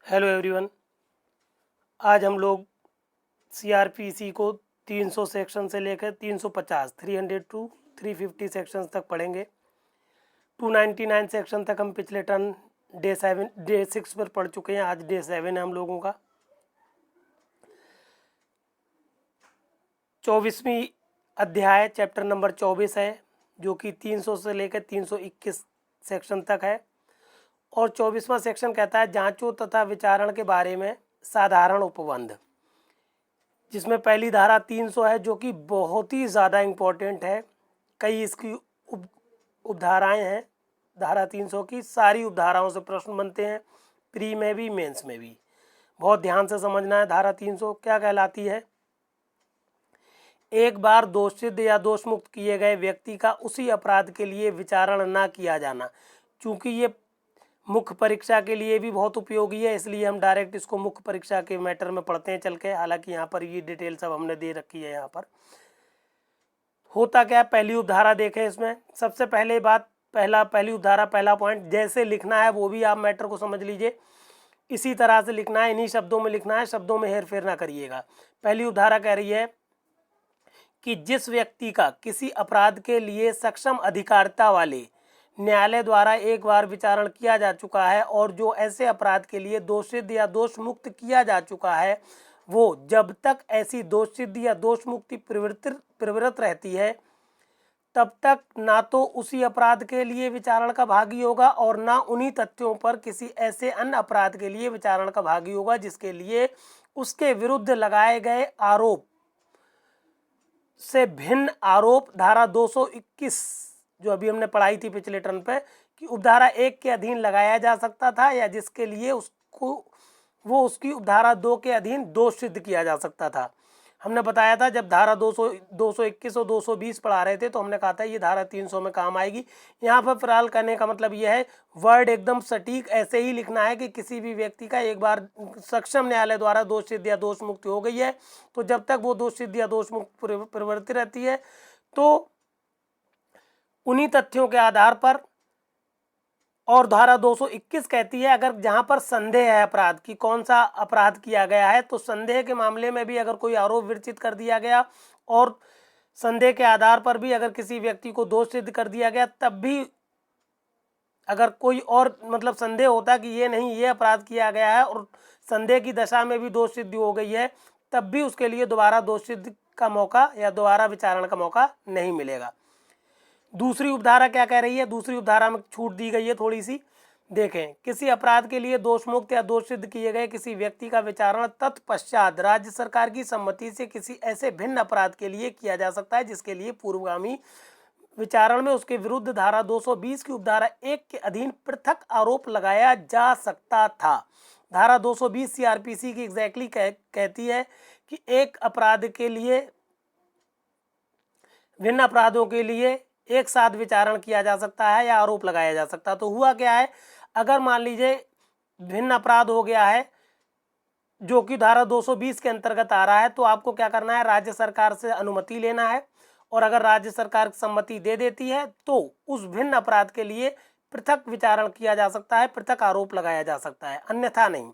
Hello everyone. आज हम लोग सीआरपीसी को 300 सेक्शन से लेकर 350 300 टू 350 सेक्शंस तक पढ़ेंगे। 299 सेक्शन तक हम पिछले टर्न डे 6 पर पढ़ चुके हैं। आज डे 7 है हम लोगों का। 24वीं अध्याय चैप्टर नंबर 24 है, जो कि 300 से लेकर 321 सेक्शन तक है। और 24वां सेक्शन कहता है जांचों तथा विचारण के बारे में साधारण उपबंध, जिसमें पहली धारा 300 है, जो कि बहुत ही ज़्यादा इम्पोर्टेंट है। कई इसकी उपधाराएं हैं। धारा 300 की सारी उपधाराओं से प्रश्न बनते हैं, प्री में भी मेंस में भी। बहुत ध्यान से समझना है। धारा 300 क्या कहलाती है? एक बार दोषसिद्ध या दोषमुक्त किए गए व्यक्ति का उसी अपराध के लिए विचारण न किया जाना। चूँकि ये मुख्य परीक्षा के लिए भी बहुत उपयोगी है, इसलिए हम डायरेक्ट इसको मुख्य परीक्षा के मैटर में पढ़ते हैं चल के। हालांकि यहाँ पर ये डिटेल सब हमने दे रखी है। यहाँ पर होता क्या है, पहली उपधारा देखें। इसमें सबसे पहले बात, पहली उपधारा पहला पॉइंट, जैसे लिखना है वो भी आप मैटर को समझ लीजिए। इसी तरह से लिखना है, इन्हीं शब्दों में लिखना है, शब्दों में हेर फेर ना करिएगा। पहली उपधारा कह रही है कि जिस व्यक्ति का किसी अपराध के लिए सक्षम अधिकारिता वाले न्यायालय द्वारा एक बार विचारण किया जा चुका है और जो ऐसे अपराध के लिए दोषसिद्ध या दोष मुक्त किया जा चुका है, वो जब तक ऐसी दोषसिद्ध या दोष मुक्ति प्रवृत्त रहती है तब तक ना तो उसी अपराध के लिए विचारण का भागी होगा और ना उन्हीं तथ्यों पर किसी ऐसे अन्य अपराध के लिए विचारण का भागी होगा जिसके लिए उसके विरुद्ध लगाए गए आरोप से भिन्न आरोप धारा 221 जो अभी हमने पढ़ाई थी पिछले टर्न पे, कि उपधारा 1 के अधीन लगाया जा सकता था या जिसके लिए वो उसकी उपधारा 2 के अधीन दोष सिद्ध किया जा सकता था। हमने बताया था जब धारा 221 और 220 पढ़ा रहे थे तो हमने कहा था ये धारा 300 में काम आएगी। यहाँ पर फिलहाल करने का मतलब यह है, वर्ड एकदम सटीक ऐसे ही लिखना है कि किसी भी व्यक्ति का एक बार सक्षम न्यायालय द्वारा दोष सिद्ध या दोष मुक्ति हो गई है तो जब तक वो दोष सिद्ध या दोष मुक्त प्रवृत्ति रहती है तो उन्हीं तथ्यों के आधार पर। और धारा 221 कहती है अगर जहां पर संदेह है अपराध की कौन सा अपराध किया गया है, तो संदेह के मामले में भी अगर कोई आरोप विरचित कर दिया गया और संदेह के आधार पर भी अगर किसी व्यक्ति को दोष सिद्ध कर दिया गया, तब भी अगर कोई और मतलब संदेह होता कि ये नहीं, ये अपराध किया गया है और संदेह की दशा में भी दोष सिद्धि हो गई है, तब भी उसके लिए दोबारा दोष सिद्ध का मौका या दोबारा विचारण का मौका नहीं मिलेगा। दूसरी उपधारा क्या कह रही है? दूसरी उपधारा में छूट दी गई है थोड़ी सी, देखें। किसी अपराध के लिए दोषमुक्त या दोष सिद्ध किए गए किसी व्यक्ति का विचारण तत्पश्चात राज्य सरकार की सम्मति से किसी ऐसे भिन्न अपराध के लिए किया जा सकता है जिसके लिए पूर्वगामी विचारण में उसके विरुद्ध धारा 220 की उपधारा 1 के अधीन पृथक आरोप लगाया जा सकता था। धारा 220 सीआरपीसी की एग्जैक्टली कहती है कि एक अपराध के लिए, भिन्न अपराधों के लिए एक साथ विचारण किया जा सकता है या आरोप लगाया जा सकता है। तो हुआ क्या है, अगर मान लीजिए भिन्न अपराध हो गया है जो कि धारा 220 के अंतर्गत आ रहा है, तो आपको क्या करना है, राज्य सरकार से अनुमति लेना है और अगर राज्य सरकार सम्मति दे देती है तो उस भिन्न अपराध के लिए पृथक विचारण किया जा सकता है, पृथक आरोप लगाया जा सकता है, अन्यथा नहीं।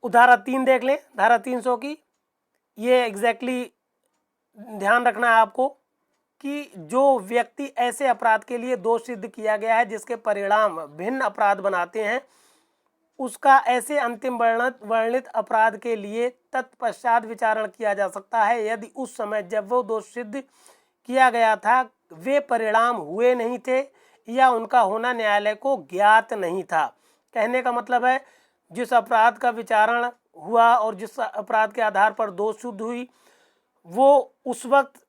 धारा 3 देख लें, धारा 300 की। ये एग्जैक्टली ध्यान रखना है आपको कि जो व्यक्ति ऐसे अपराध के लिए दोष सिद्ध किया गया है जिसके परिणाम भिन्न अपराध बनाते हैं, उसका ऐसे अंतिम वर्णित अपराध के लिए तत्पश्चात विचारण किया जा सकता है यदि उस समय जब वो दोष सिद्ध किया गया था वे परिणाम हुए नहीं थे या उनका होना न्यायालय को ज्ञात नहीं था। कहने का मतलब है जिस अपराध का विचारण हुआ और जिस अपराध के आधार पर दोष सिद्ध हुई वो उस वक्त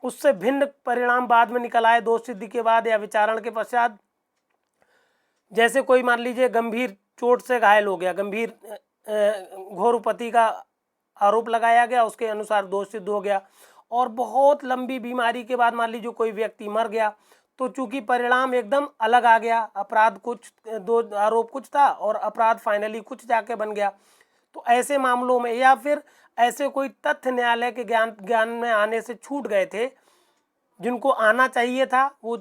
उससे भिन्न परिणाम बाद में निकल आए दोष सिद्धि के बाद या विचारण के पश्चात। जैसे कोई मान लीजिए गंभीर चोट से घायल हो गया, गंभीर घोर उपति का आरोप लगाया गया, उसके अनुसार दोष सिद्ध हो गया और बहुत लंबी बीमारी के बाद मान लीजिए कोई व्यक्ति मर गया, तो चूंकि परिणाम एकदम अलग आ गया, अपराध कुछ, दो आरोप कुछ था और अपराध फाइनली कुछ जाके बन गया, तो ऐसे मामलों में या फिर ऐसे कोई तथ्य न्यायालय के ज्ञान में आने से छूट गए थे जिनको आना चाहिए था वो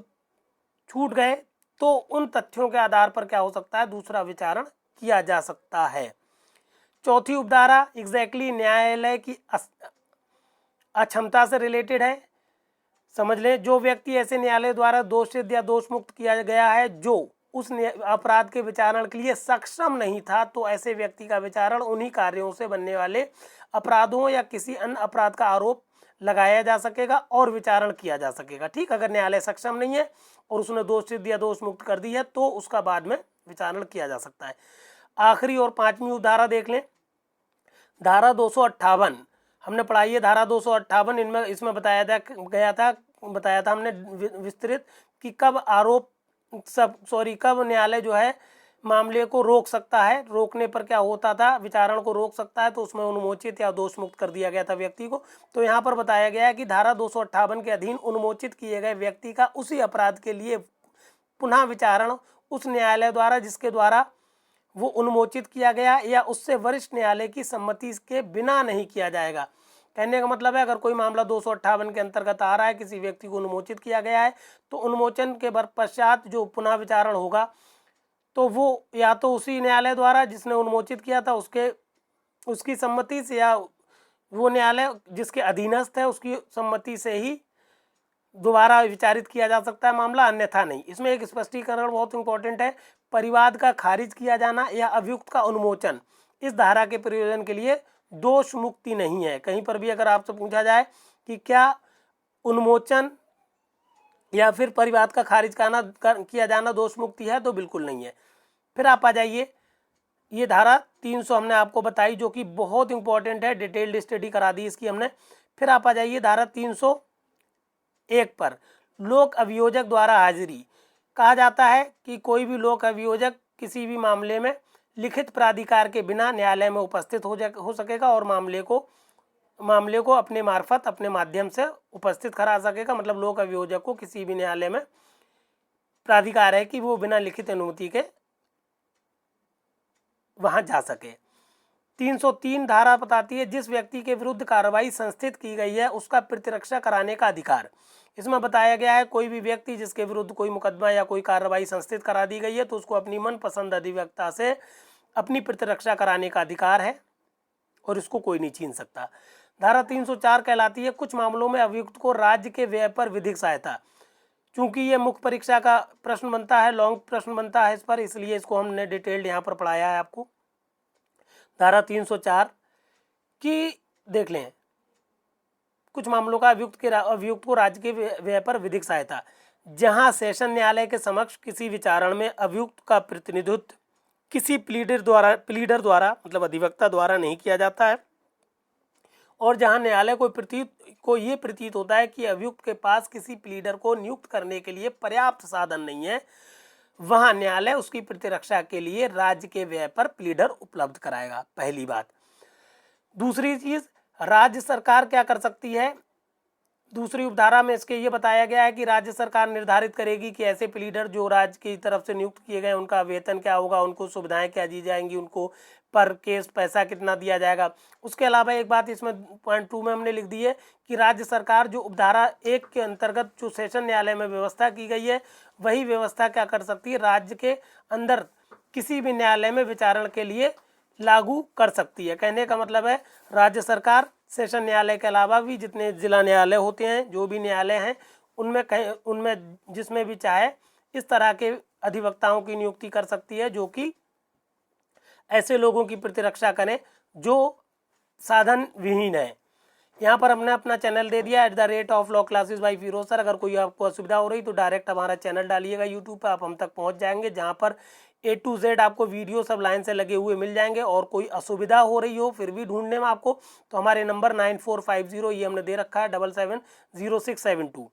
छूट गए, तो उन तथ्यों के आधार पर क्या हो सकता है, दूसरा विचारण किया जा सकता है। चौथी उपधारा एग्जैक्टली न्यायालय की अक्षमता से रिलेटेड है। समझ लें, जो व्यक्ति ऐसे न्यायालय द्वारा दोषित या दोष मुक्त किया गया है जो उस अपराध के विचारण के लिए सक्षम नहीं था, तो ऐसे व्यक्ति का विचारण उन्हीं कार्यों से बनने वाले अपराधों या किसी अन्य अपराध का आरोप लगाया जा सकेगा और विचारण किया जा सकेगा। ठीक, अगर न्यायालय सक्षम नहीं है और उसने दोषित या दोष मुक्त कर दी है तो उसका बाद में विचारण किया जा सकता है। आखिरी और पांचवी धारा देख लें, धारा 258 हमने पढ़ाई है। धारा 258 इनमें इसमें बताया था हमने विस्तृत कि कब न्यायालय जो है मामले को रोक सकता है। रोकने पर क्या होता था, विचारण को रोक सकता है, तो उसमें उन्मोचित या दोष मुक्त कर दिया गया था व्यक्ति को। तो यहाँ पर बताया गया है कि धारा 258 के अधीन उन्मोचित किए गए व्यक्ति का उसी अपराध के लिए पुनः विचारण उस न्यायालय द्वारा जिसके द्वारा वो उन्मोचित किया गया या उससे वरिष्ठ न्यायालय की सम्मति के बिना नहीं किया जाएगा। कहने का मतलब है, अगर कोई मामला 258 के अंतर्गत आ रहा है, किसी व्यक्ति को उन्मोचित किया गया है, तो उन्मोचन के पश्चात जो पुनः विचारण होगा तो वो या तो उसी न्यायालय द्वारा जिसने उन्मोचित किया था उसकी सम्मति से, या वो न्यायालय जिसके अधीनस्थ है उसकी सम्मति से ही दोबारा विचारित किया जा सकता है मामला, अन्यथा नहीं। इसमें एक स्पष्टीकरण बहुत इंपॉर्टेंट है, परिवाद का खारिज किया जाना या अभियुक्त का उन्मोचन इस धारा के प्रयोजन के लिए दोष मुक्ति नहीं है। कहीं पर भी अगर आपसे पूछा जाए कि क्या उन्मोचन या फिर परिवाद का खारिज किया जाना दोष मुक्ति है, तो बिल्कुल नहीं है। फिर आप आ जाइए, ये धारा 300 हमने आपको बताई जो कि बहुत इंपॉर्टेंट है, डिटेल्ड स्टडी करा दी इसकी हमने। फिर आप आ जाइए धारा 301 पर, लोक अभियोजक द्वारा हाजिरी। कहा जाता है कि कोई भी लोक अभियोजक किसी भी मामले में लिखित प्राधिकार के बिना न्यायालय में उपस्थित हो सकेगा और मामले को अपने मार्फत अपने माध्यम से उपस्थित करा सकेगा। मतलब लोक अभियोजक को किसी भी न्यायालय में प्राधिकार है कि वो बिना लिखित अनुमति के वहां जा सके। 303 धारा बताती है जिस व्यक्ति के विरुद्ध कार्रवाई संस्थित की गई है उसका प्रतिरक्षा कराने का अधिकार। इसमें बताया गया है कोई भी व्यक्ति जिसके विरुद्ध कोई मुकदमा या कोई कार्रवाई संस्थित करा दी गई है तो उसको अपनी मनपसंद अधिवक्ता से अपनी प्रतिरक्षा कराने का अधिकार है और इसको कोई नहीं छीन सकता। धारा 304 कहलाती है कुछ मामलों में अभियुक्त को राज्य के व्यय पर विधिक सहायता। चूंकि ये मुख्य परीक्षा का प्रश्न बनता है, लॉन्ग प्रश्न बनता है इस पर, इसलिए इसको हमने डिटेल्ड यहाँ पर पढ़ाया है आपको। धारा 304 की देख लें, कुछ मामलों का अभियुक्त को राज्य के व्यय पर विधिक सहायता। जहां सेशन न्यायालय के समक्ष किसी विचारण में अभियुक्त का प्रतिनिधित्व किसी प्लीडर द्वारा मतलब अधिवक्ता द्वारा नहीं किया जाता है, और जहां न्यायालय को ये प्रतीत होता है कि अभियुक्त के पास किसी प्लीडर को नियुक्त करने के लिए पर्याप्त साधन नहीं है, वहां न्यायालय उसकी प्रतिरक्षा के लिए राज्य के व्यय पर प्लीडर उपलब्ध कराएगा। पहली बात। दूसरी चीज, राज्य सरकार क्या कर सकती है, दूसरी उपधारा में इसके ये बताया गया है कि राज्य सरकार निर्धारित करेगी कि ऐसे प्लीडर जो राज्य की तरफ से नियुक्त किए गए उनका वेतन क्या होगा, उनको सुविधाएं क्या दी जाएंगी, उनको पर केस पैसा कितना दिया जाएगा। उसके अलावा एक बात इसमें पॉइंट 2 में हमने लिख दी है कि राज्य सरकार जो उपधारा 1 के अंतर्गत जो सेशन न्यायालय में व्यवस्था की गई है वही व्यवस्था क्या कर सकती है, राज्य के अंदर किसी भी न्यायालय में विचारण के लिए लागू कर सकती है। कहने का मतलब है राज्य सरकार सेशन न्यायालय के अलावा भी जितने जिला न्यायालय होते हैं, जो भी न्यायालय हैं, उनमें जिसमें भी चाहे इस तरह के अधिवक्ताओं की नियुक्ति कर सकती है जो कि ऐसे लोगों की प्रतिरक्षा करें जो साधन विहीन है। यहाँ पर हमने अपना चैनल दे दिया @law classes by Firoz sir. अगर कोई आपको असुविधा हो रही तो डायरेक्ट हमारा चैनल डालिएगा यूट्यूब पर, आप हम तक पहुँच जाएंगे, जहाँ पर A to Z आपको वीडियो सब लाइन से लगे हुए मिल जाएंगे। और कोई असुविधा हो रही हो फिर भी ढूंढने में आपको, तो हमारे नंबर 9450 ये हमने दे रखा है 770672,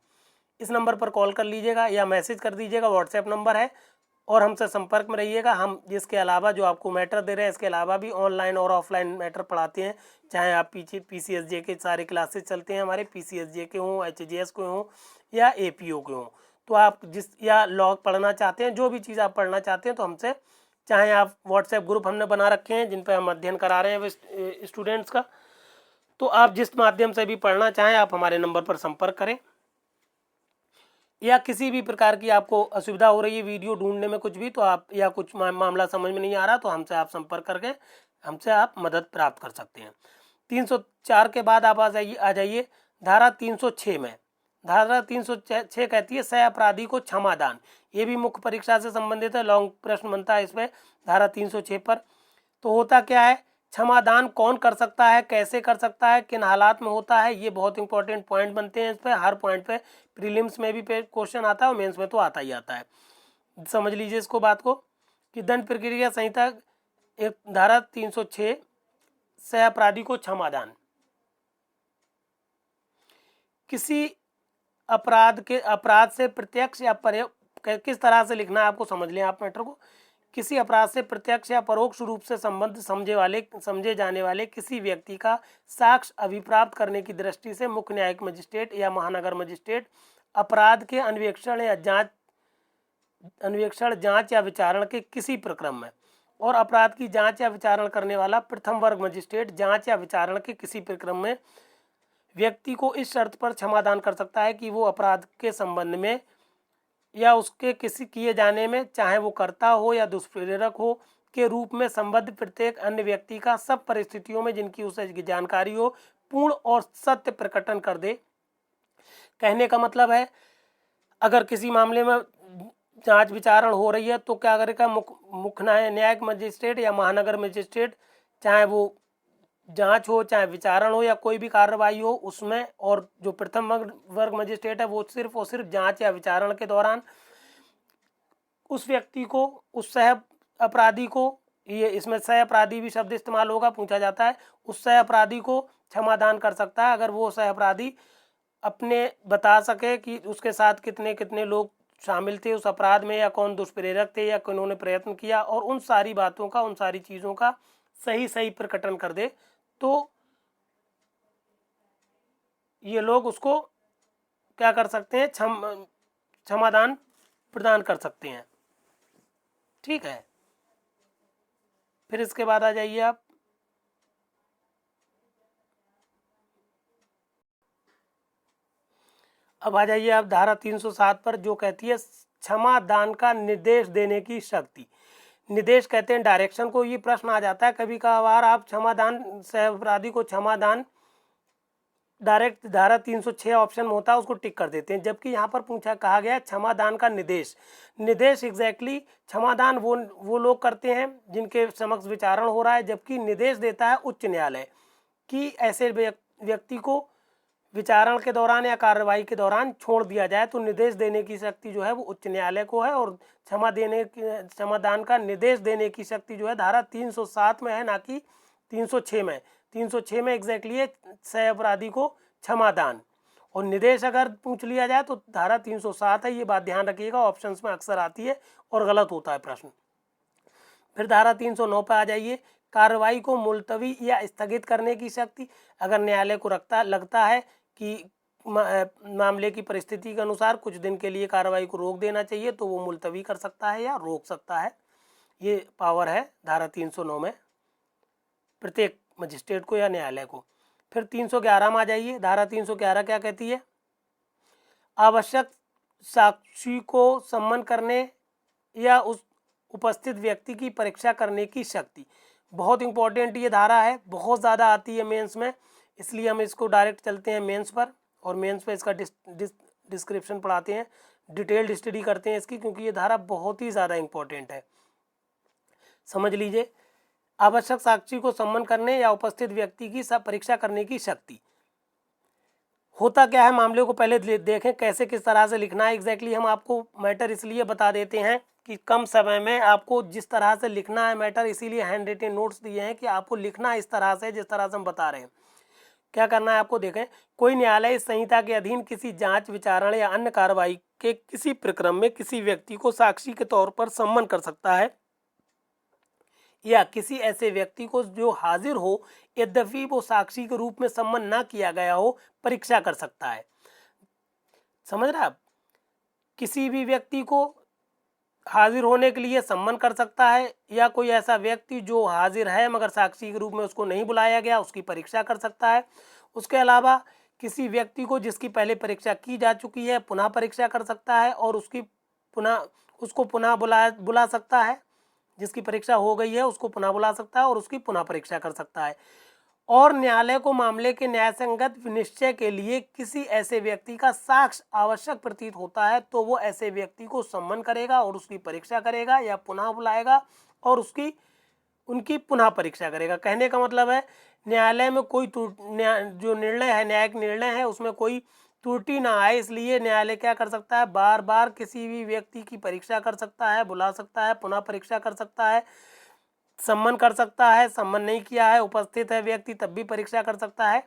इस नंबर पर कॉल कर लीजिएगा या मैसेज कर दीजिएगा, व्हाट्सएप नंबर है, और हमसे संपर्क में रहिएगा। हम इसके अलावा जो आपको मैटर दे रहे हैं इसके अलावा भी ऑनलाइन और ऑफलाइन मैटर पढ़ाते हैं, चाहे आप PCSJ के सारे क्लासेस चलते हैं हमारे, PCSJ के हों, HJS के हों या APO के हों। तो आप या लॉ पढ़ना चाहते हैं, जो भी चीज़ आप पढ़ना चाहते हैं तो हमसे, चाहे आप व्हाट्सएप ग्रुप हमने बना रखे हैं जिन पर हम अध्ययन करा रहे हैं स्टूडेंट्स का, तो आप जिस माध्यम से भी पढ़ना चाहें आप हमारे नंबर पर संपर्क करें। या किसी भी प्रकार की आपको असुविधा हो रही है वीडियो ढूंढने में कुछ भी, तो आप या कुछ मामला समझ में नहीं आ रहा तो हमसे आप संपर्क करके हमसे आप मदद प्राप्त कर सकते हैं। 304 के बाद आप आ जाइए धारा 306 में। धारा 306 कहती है सह अपराधी को क्षमादान। ये भी मुख्य परीक्षा से संबंधित है, लॉन्ग प्रश्न बनता है इस पर धारा 306 पर। तो होता क्या है, क्षमादान कौन कर सकता है, कैसे कर सकता है, किन हालात में होता है, ये बहुत इंपॉर्टेंट पॉइंट बनते हैं इस पर। हर पॉइंट पे प्रीलिम्स में भी क्वेश्चन आता है और मेंस में तो आता ही आता है। समझ लीजिए इसको बात को कि दंड प्रक्रिया संहिता एक धारा 306 सह अपराधी को क्षमादान। किसी अपराध से प्रत्यक्ष या किस तरह से लिखना है आपको समझ लें आप मैटर को। किसी अपराध से प्रत्यक्ष या परोक्ष रूप से संबंध समझे जाने वाले किसी व्यक्ति का साक्ष्य अभिप्राप्त करने की दृष्टि से मुख्य न्यायिक मजिस्ट्रेट या महानगर मजिस्ट्रेट अपराध के अन्वेषण जांच या विचारण के किसी प्रक्रम में और अपराध की जांच या विचारण करने वाला प्रथम वर्ग मजिस्ट्रेट जांच या विचारण के किसी प्रक्रम में व्यक्ति को इस शर्त पर क्षमादान कर सकता है कि वो अपराध के संबंध में या उसके किसी किए जाने में, चाहे वो कर्ता हो या दुष्प्रेरक हो, के रूप में संबद्ध प्रत्येक अन्य व्यक्ति का सब परिस्थितियों में जिनकी उसे जानकारी हो पूर्ण और सत्य प्रकटन कर दे। कहने का मतलब है अगर किसी मामले में जांच विचारण हो रही है तो क्या करेगा मुख्य न्यायिक मजिस्ट्रेट या महानगर मजिस्ट्रेट, चाहे वो जांच हो चाहे विचारण हो या कोई भी कार्रवाई हो उसमें, और जो प्रथम वर्ग मजिस्ट्रेट है वो सिर्फ और सिर्फ जांच या विचारण के दौरान उस व्यक्ति को, उस सह अपराधी को, ये इसमें सह अपराधी भी शब्द इस्तेमाल होगा, पूछा जाता है, उस सह अपराधी को क्षमादान कर सकता है अगर वो सह अपराधी अपने बता सके कि उसके साथ कितने कितने लोग शामिल थे उस अपराध में, या कौन दुष्प्रेरक थे, या किन्होंने प्रयत्न किया, और उन सारी बातों का, उन सारी चीज़ों का सही प्रकटन कर दे, तो ये लोग उसको क्या कर सकते हैं, क्षमादान प्रदान कर सकते हैं। ठीक है, फिर इसके बाद आ जाइए आप धारा 307 पर, जो कहती है क्षमादान का निर्देश देने की शक्ति। निर्देश कहते हैं डायरेक्शन को। ये प्रश्न आ जाता है कभी कभार, आप क्षमादान सह अपराधी को क्षमादान डायरेक्ट धारा 306 ऑप्शन में होता है उसको टिक कर देते हैं, जबकि यहाँ पर कहा गया क्षमादान का निर्देश एग्जैक्टली क्षमादान वो लोग करते हैं जिनके समक्ष विचारण हो रहा है, जबकि निर्देश देता है उच्च न्यायालय कि ऐसे व्यक्ति को विचारण के दौरान या कार्रवाई के दौरान छोड़ दिया जाए। तो निर्देश देने की शक्ति जो है वो उच्च न्यायालय को है, और क्षमादान का निर्देश देने की शक्ति जो है धारा 307 में है, ना कि 306 में। 306 में एग्जैक्टली है सह अपराधी को क्षमादान, और निर्देश अगर पूछ लिया जाए तो धारा 307 है। ये बात ध्यान रखिएगा, ऑप्शंस में अक्सर आती है और गलत होता है प्रश्न। फिर धारा 309 पर आ जाइए, कार्रवाई को मुलतवी या स्थगित करने की शक्ति। अगर न्यायालय को लगता है कि मामले की परिस्थिति के अनुसार कुछ दिन के लिए कार्रवाई को रोक देना चाहिए तो वो मुलतवी कर सकता है या रोक सकता है, ये पावर है धारा 309 में प्रत्येक मजिस्ट्रेट को या न्यायालय को। फिर 311 में आ जाइए, धारा 311 क्या कहती है, आवश्यक साक्षी को सम्मन करने या उस उपस्थित व्यक्ति की परीक्षा करने की शक्ति। बहुत इंपॉर्टेंट ये धारा है, बहुत ज़्यादा आती है मेंस में, इसलिए हम इसको डायरेक्ट चलते हैं मेंस पर, और मेंस पर इसका डिस्क्रिप्शन पढ़ाते हैं, डिटेल्ड स्टडी करते हैं इसकी, क्योंकि ये धारा बहुत ही ज़्यादा इंपॉर्टेंट है। समझ लीजिए, आवश्यक साक्षी को सम्मन करने या उपस्थित व्यक्ति की परीक्षा करने की शक्ति। होता क्या है, मामले को पहले देखें कैसे किस तरह से लिखना है एग्जैक्टली। हम आपको मैटर इसलिए बता देते हैं कि कम समय में आपको जिस तरह से लिखना है मैटर, इसीलिए हैंड रिटन नोट्स दिए हैं कि आपको लिखना इस तरह से जिस तरह से हम बता रहे हैं। क्या करना है आपको, देखें, कोई न्यायालय इस संहिता के अधीन किसी जांच विचारण या अन्य कार्रवाई के किसी प्रक्रम में किसी व्यक्ति को साक्षी के तौर पर सम्मन कर सकता है, या किसी ऐसे व्यक्ति को जो हाजिर हो यद्यपि वो साक्षी के रूप में सम्मन ना किया गया हो परीक्षा कर सकता है। समझ रहे आप, किसी भी व्यक्ति को हाजिर होने के लिए सम्मन कर सकता है, या कोई ऐसा व्यक्ति जो हाजिर है मगर साक्षी के रूप में उसको नहीं बुलाया गया उसकी परीक्षा कर सकता है। उसके अलावा किसी व्यक्ति को जिसकी पहले परीक्षा की जा चुकी है पुनः परीक्षा कर सकता है और उसको पुनः बुला सकता है। जिसकी परीक्षा हो गई है उसको पुनः बुला सकता है और उसकी पुनः परीक्षा कर सकता है। और न्यायालय को मामले के न्यायसंगत निश्चय के लिए किसी ऐसे व्यक्ति का साक्ष्य आवश्यक प्रतीत होता है तो वो ऐसे व्यक्ति को सम्मन करेगा और उसकी परीक्षा करेगा या पुनः बुलाएगा और उनकी पुनः परीक्षा करेगा। कहने का मतलब है न्यायालय में कोई जो निर्णय है, न्यायिक निर्णय है, उसमें कोई त्रुटि ना आए, इसलिए न्यायालय क्या कर सकता है, बार बार किसी भी व्यक्ति की परीक्षा कर सकता है, बुला सकता है, पुनः परीक्षा कर सकता है, सम्मन कर सकता है, सम्मन नहीं किया है, उपस्थित है व्यक्ति तब भी परीक्षा कर सकता है।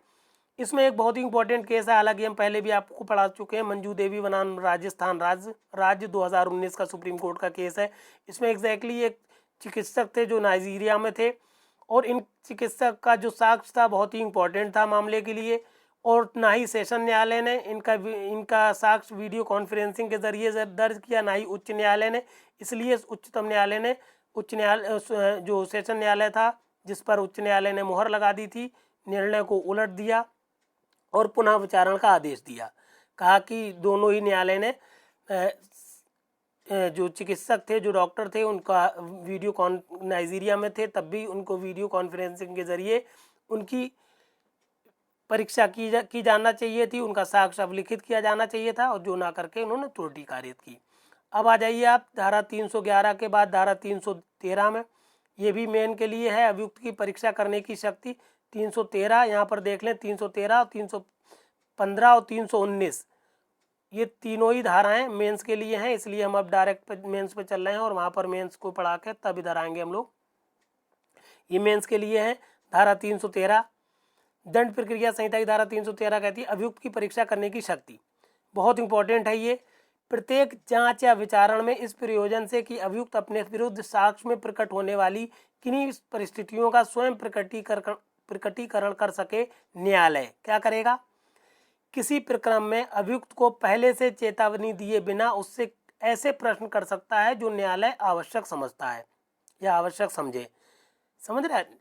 इसमें एक बहुत ही इंपॉर्टेंट केस है, हालांकि हम पहले भी आपको पढ़ा चुके हैं, मंजू देवी बनाम राजस्थान राज्य 2019 का सुप्रीम कोर्ट का केस है। इसमें एग्जैक्टली एक चिकित्सक थे जो नाइजीरिया में थे और इन चिकित्सक का जो साक्ष्य था बहुत ही इंपॉर्टेंट था मामले के लिए, और ना ही सेशन न्यायालय ने इनका साक्ष्य वीडियो कॉन्फ्रेंसिंग के जरिए दर्ज किया, ना ही उच्च न्यायालय ने। इसलिए उच्चतम न्यायालय ने जो सेशन न्यायालय था जिस पर उच्च न्यायालय ने मुहर लगा दी थी, निर्णय को उलट दिया और पुनः विचारण का आदेश दिया। कहा कि दोनों ही न्यायालय ने जो चिकित्सक थे, जो डॉक्टर थे, उनका नाइजीरिया में थे तब भी उनको वीडियो कॉन्फ्रेंसिंग के जरिए उनकी परीक्षा की जाना चाहिए थी, उनका साक्ष्य अभिलिखित किया जाना चाहिए था, और जो ना करके उन्होंने त्रुटि कारित की। अब आ जाइए आप धारा 311 के बाद धारा 313 में, ये भी मेन के लिए है, अभियुक्त की परीक्षा करने की शक्ति। 313 यहाँ पर देख लें, 313 और 315 और 319 ये तीनों ही धाराएं मेंस के लिए हैं, इसलिए हम अब डायरेक्ट मेंस पे चल रहे हैं और वहाँ पर मेंस को पढ़ा के तब इधर आएंगे हम लोग। ये मेंस के लिए है धारा 313। दंड प्रक्रिया संहिता की धारा 313 कहती है अभियुक्त की परीक्षा करने की शक्ति। बहुत इंपॉर्टेंट है ये। प्रत्येक जांच या विचारण में इस प्रयोजन से कि अभियुक्त अपने विरुद्ध साक्ष्य में प्रकट होने वाली किन्हीं परिस्थितियों का स्वयं प्रकटीकरण कर सके, न्यायालय क्या करेगा, किसी प्रकरण में अभियुक्त को पहले से चेतावनी दिए बिना उससे ऐसे प्रश्न कर सकता है जो न्यायालय आवश्यक समझता है या आवश्यक समझे। समझ रहे हैं?